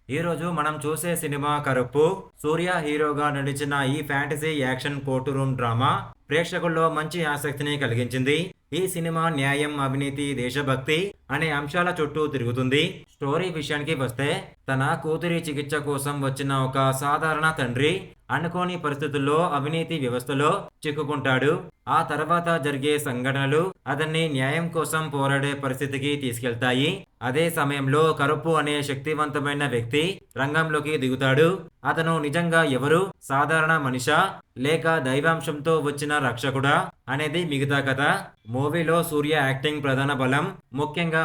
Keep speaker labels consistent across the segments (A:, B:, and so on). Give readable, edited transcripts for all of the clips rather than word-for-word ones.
A: ఈ రోజు మనం చూసే సినిమా కరుప్పు. సూర్య హీరోగా నటించిన ఈ fantasy action court room drama ప్రేక్షకుల్లో మంచి ఆసక్తిని కలిగించింది. ఈ సినిమా న్యాయం, అవినీతి, దేశభక్తి అనే అంశాల చుట్టూ తిరుగుతుంది. స్టోరీ విషయానికి వస్తే, తన కూతురి చికిత్స కోసం వచ్చిన ఒక సాధారణ తండ్రి అనుకోని పరిస్థితుల్లో అవినీతి వ్యవస్థలో చిక్కుకుంటాడు. ఆ తర్వాత జరిగే సంఘటనలు అతన్ని న్యాయం కోసం పోరాడే పరిస్థితికి తీసుకెళ్తాయి. అదే సమయంలో కరుప్పు అనే శక్తివంతమైన వ్యక్తి రంగంలోకి దిగుతాడు. అతను నిజంగా ఎవరు? సాధారణ మనిషా, లేక దైవాంశంతో వచ్చిన రక్షకుడా అనేది మిగతా కథ. మూవీలో సూర్య యాక్టింగ్ ప్రధాన బలం. ముఖ్యంగా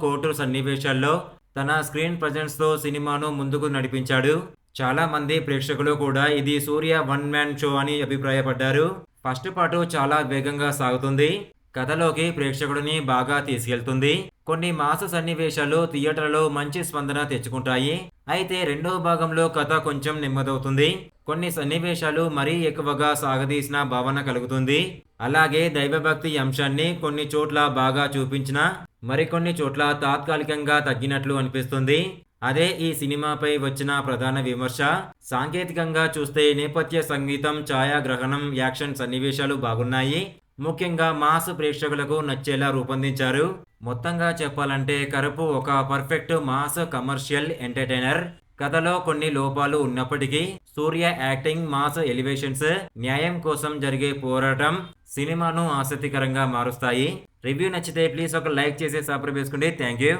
A: కోర్టు సన్నివేశాల్లో తన స్క్రీన్ ప్రజెన్స్ తో సినిమాను ముందుకు నడిపించాడు. చాలా మంది ప్రేక్షకులు కూడా ఇది సూర్య వన్ మ్యాన్ షో అని అభిప్రాయపడ్డారు. ఫస్ట్ పార్ట్ చాలా వేగంగా సాగుతుంది. కథలోకి ప్రేక్షకుడిని బాగా తీసుకెళ్తుంది. కొన్ని మాస సన్నివేశాలు థియేటర్లో మంచి స్పందన తెచ్చుకుంటాయి. అయితే రెండో భాగంలో కథ కొంచెం నెమ్మదవుతుంది. కొన్ని సన్నివేశాలు మరీ ఎక్కువగా సాగదీసిన భావన కలుగుతుంది. అలాగే దైవభక్తి అంశాన్ని కొన్ని చోట్ల బాగా చూపించినా మరికొన్ని చోట్ల తాత్కాలికంగా తగ్గినట్లు అనిపిస్తుంది. అదే ఈ సినిమాపై వచ్చిన ప్రధాన విమర్శ. సాంకేతికంగా చూస్తే నేపథ్య సంగీతం, ఛాయాగ్రహణం, యాక్షన్ సన్నివేశాలు బాగున్నాయి. ముఖ్యంగా మాస్ ప్రేక్షకులకు నచ్చేలా రూపొందించారు. మొత్తంగా చెప్పాలంటే కరుపు ఒక పర్ఫెక్ట్ మాస్ కమర్షియల్ ఎంటర్టైనర్. కథలో కొన్ని లోపాలు ఉన్నప్పటికీ సూర్య యాక్టింగ్, మాస్ ఎలివేషన్స్, న్యాయం కోసం జరిగే పోరాటం సినిమాను ఆసక్తికరంగా మారుస్తాయి. రివ్యూ నచ్చితే ప్లీజ్ ఒక లైక్ చేసి సబ్స్క్రైబ్ చేసుకోండి. Thank you.